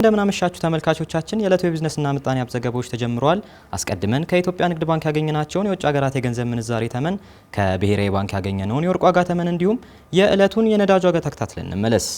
እንደምን አመሻችሁ ተመልካቾቻችን። የዕለቱ የቢዝነስና ምጣኔ ሀብት ዘገባዎች ተጀምረዋል። አስቀድመን ከኢትዮጵያ ንግድ ባንክ ያገኘናቸውን የውጭ ሀገራት የገንዘብ ምንዛሬ ተመን፣ ከብሔራዊ ባንክ ያገኘነውን የወርቅ ዋጋ ተመን እንዲሁም የዕለቱን የነዳጅ ዋጋ ተከታትለን እንመለስ።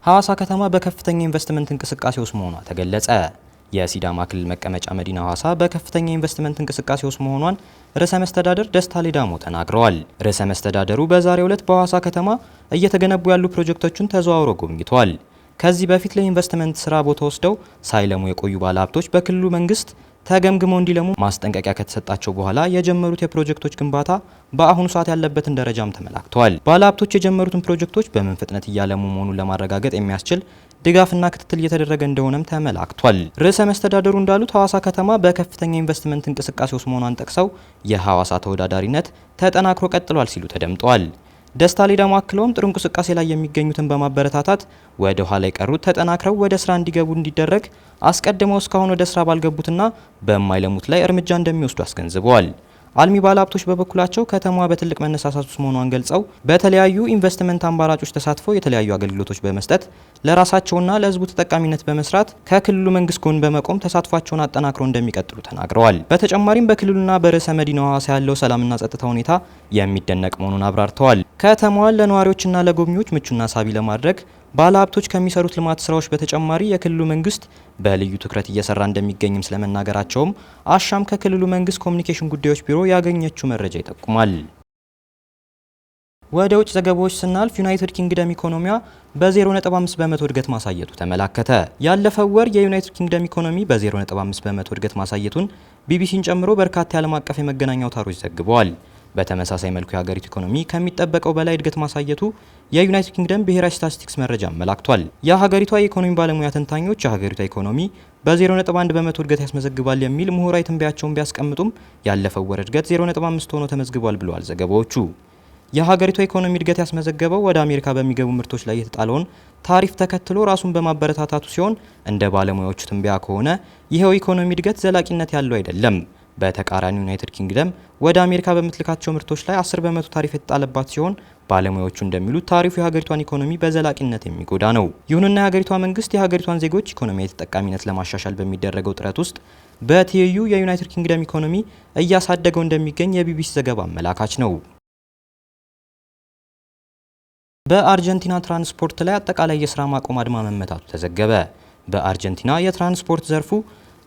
ሐዋሳ ከተማ በከፍተኛ ኢንቨስትመንት እንቅስቃሴ ውስጥ መሆኗ ተገለጸ። የሲዳማ ክልል መቀመጫ መዲና ሐዋሳ በከፍተኛ ኢንቨስትመንት እንቅስቃሴ ውስጥ መሆኗን ርዕሰ መስተዳደር ደስታ ሌዳሞ ተናግረዋል። ርዕሰ መስተዳደሩ በዛሬው ዕለት በሐዋሳ ከተማ እየተገነቡ ያሉ ፕሮጀክቶችን ተዘዋውረው ጎብኝተዋል። ከዚህ በፊት ለኢንቨስትመንት ስራ ቦታ ወስደው ሳይለሙ የቆዩ ባለሀብቶች በክልሉ መንግስት ተገምግመው እንዲለሙ ማስጠንቀቂያ ከተሰጣቸው በኋላ የጀመሩት የፕሮጀክቶች ግንባታ በአሁኑ ሰዓት ያለበትን ደረጃም ተመላክተዋል። ባለሀብቶች የጀመሩትን ፕሮጀክቶች በምን ፍጥነት እያለሙ መሆኑን ለማረጋገጥ የሚያስችል ድጋፍና ክትትል እየተደረገ እንደሆነም ተመላክቷል። ርዕሰ መስተዳደሩ እንዳሉት ሐዋሳ ከተማ በከፍተኛ ኢንቨስትመንት እንቅስቃሴ ውስጥ መሆኗን ጠቅሰው የሐዋሳ ተወዳዳሪነት ተጠናክሮ ቀጥሏል ሲሉ ተደምጠዋል። ደስታ ሌዳሞ አክለውም ጥሩ እንቅስቃሴ ላይ የሚገኙትን በማበረታታት ወደ ኋላ የቀሩት ተጠናክረው ወደ ስራ እንዲገቡ እንዲደረግ አስቀድመው እስካሁን ወደ ስራ ባልገቡትና በማይለሙት ላይ እርምጃ እንደሚወስዱ አስገንዝበዋል። አልሚ ባለሀብቶች በበኩላቸው ከተማዋ በትልቅ መነሳሳት ውስጥ መሆኗን ገልጸው በተለያዩ ኢንቨስትመንት አማራጮች ተሳትፈው የተለያዩ አገልግሎቶች በመስጠት ለራሳቸውና ለሕዝቡ ተጠቃሚነት በመስራት ከክልሉ መንግስት ጎን በመቆም ተሳትፏቸውን አጠናክረው እንደሚቀጥሉ ተናግረዋል። በተጨማሪም በክልሉና በርዕሰ መዲናዋ ሐዋሳ ያለው ሰላምና ጸጥታ ሁኔታ የሚደነቅ መሆኑን አብራርተዋል። ከተማዋን ለነዋሪዎችና ለጎብኚዎች ምቹና ሳቢ ለማድረግ ባለሀብቶች ከሚሰሩት ልማት ስራዎች በተጨማሪ የክልሉ መንግስት በልዩ ትኩረት እየሰራ እንደሚገኝም ስለመናገራቸውም አሻም ከክልሉ መንግስት ኮሚኒኬሽን ጉዳዮች ቢሮ ያገኘችው መረጃ ይጠቁማል። ወደ ውጭ ዘገባዎች ስናልፍ ዩናይትድ ኪንግደም ኢኮኖሚያ በ0.5 በመቶ እድገት ማሳየቱ ተመላከተ። ያለፈው ወር የዩናይትድ ኪንግደም ኢኮኖሚ በ0.5 በመቶ እድገት ማሳየቱን ቢቢሲን ጨምሮ በርካታ የዓለም አቀፍ የመገናኛ አውታሮች ዘግበዋል። በተመሳሳይ መልኩ የሀገሪቱ ኢኮኖሚ ከሚጠበቀው በላይ እድገት ማሳየቱ የዩናይትድ ኪንግደም ብሔራዊ ስታቲስቲክስ መረጃ አመላክቷል። የሀገሪቷ የኢኮኖሚ ባለሙያ ተንታኞች የሀገሪቷ ኢኮኖሚ በ0.1 በመቶ እድገት ያስመዘግባል የሚል ምሁራዊ ትንበያቸውን ቢያስቀምጡም ያለፈው ወር እድገት 0.5 ሆኖ ተመዝግቧል ብለዋል ዘገባዎቹ። የሀገሪቷ ኢኮኖሚ እድገት ያስመዘገበው ወደ አሜሪካ በሚገቡ ምርቶች ላይ የተጣለውን ታሪፍ ተከትሎ ራሱን በማበረታታቱ ሲሆን እንደ ባለሙያዎቹ ትንበያ ከሆነ ይሄው ኢኮኖሚ እድገት ዘላቂነት ያለው አይደለም። በተቃራኒ ዩናይትድ ኪንግደም ወደ አሜሪካ በምትልካቸው ምርቶች ላይ 10 በመቶ ታሪፍ የተጣለባት ሲሆን ባለሙያዎቹ እንደሚሉት ታሪፉ የሀገሪቷን ኢኮኖሚ በዘላቂነት የሚጎዳ ነው። ይሁንና የሀገሪቷ መንግስት የሀገሪቷን ዜጎች ኢኮኖሚያዊ ተጠቃሚነት ለማሻሻል በሚደረገው ጥረት ውስጥ በትይዩ የዩናይትድ ኪንግደም ኢኮኖሚ እያሳደገው እንደሚገኝ የቢቢሲ ዘገባ አመላካች ነው። በአርጀንቲና ትራንስፖርት ላይ አጠቃላይ የስራ ማቆም አድማ መመታቱ ተዘገበ። በአርጀንቲና የትራንስፖርት ዘርፉ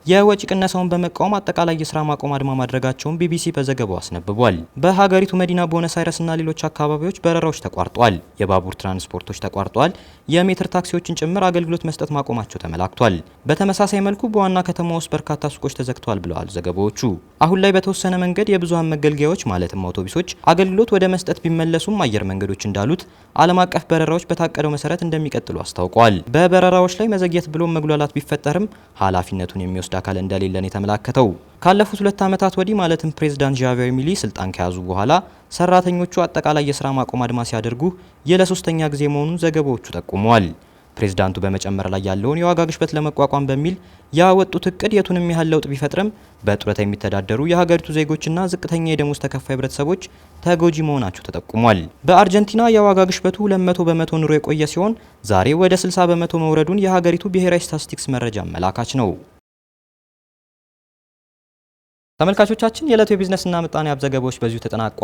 የወጪ ቅነሳውን በመቃወም አጠቃላይ የስራ ማቆም አድማ ማድረጋቸውን ቢቢሲ በዘገባው አስነብቧል። በሀገሪቱ መዲና ቦነስ አይረስና ሌሎች አካባቢዎች በረራዎች ተቋርጧል። የባቡር ትራንስፖርቶች ተቋርጧል። የሜትር ታክሲዎችን ጭምር አገልግሎት መስጠት ማቆማቸው ተመላክቷል። በተመሳሳይ መልኩ በዋና ከተማ ውስጥ በርካታ ሱቆች ተዘግተዋል ብለዋል ዘገባዎቹ። አሁን ላይ በተወሰነ መንገድ የብዙሃን መገልገያዎች ማለትም አውቶቡሶች አገልግሎት ወደ መስጠት ቢመለሱም አየር መንገዶች እንዳሉት ዓለም አቀፍ በረራዎች በታቀደው መሰረት እንደሚቀጥሉ አስታውቀዋል። በበረራዎች ላይ መዘግየት ብሎም መጉላላት ቢፈጠርም ኃላፊነቱን የሚወስድ አካል እንደሌለን የተመላከተው ካለፉት 2 ዓመታት ወዲህ ማለትም ፕሬዝዳንት ዣቪር ሚሊ ስልጣን ከያዙ በኋላ ሰራተኞቹ አጠቃላይ የስራ ማቆም አድማ ሲያደርጉ ለ3ኛ ጊዜ መሆኑን ዘገባዎቹ ጠቁመዋል። ፕሬዝዳንቱ በመጨመር ላይ ያለውን የዋጋ ግሽበት ለመቋቋም በሚል ያወጡት እቅድ የቱንም ያህል ለውጥ ቢፈጥርም በጡረታ የሚተዳደሩ የሀገሪቱ ዜጎችና ዝቅተኛ የደሞዝ ተከፋይ ህብረተሰቦች ተጎጂ መሆናቸው ተጠቁሟል። በአርጀንቲና የዋጋ ግሽበቱ 200 በመቶ ኑሮ የቆየ ሲሆን ዛሬ ወደ 60 በመቶ መውረዱን የሀገሪቱ ብሔራዊ ስታቲስቲክስ መረጃ አመላካች ነው። ተመልካቾቻችን የዕለቱ የቢዝነስና ምጣኔ ሀብት ዘገባዎች በዚሁ ተጠናቋል።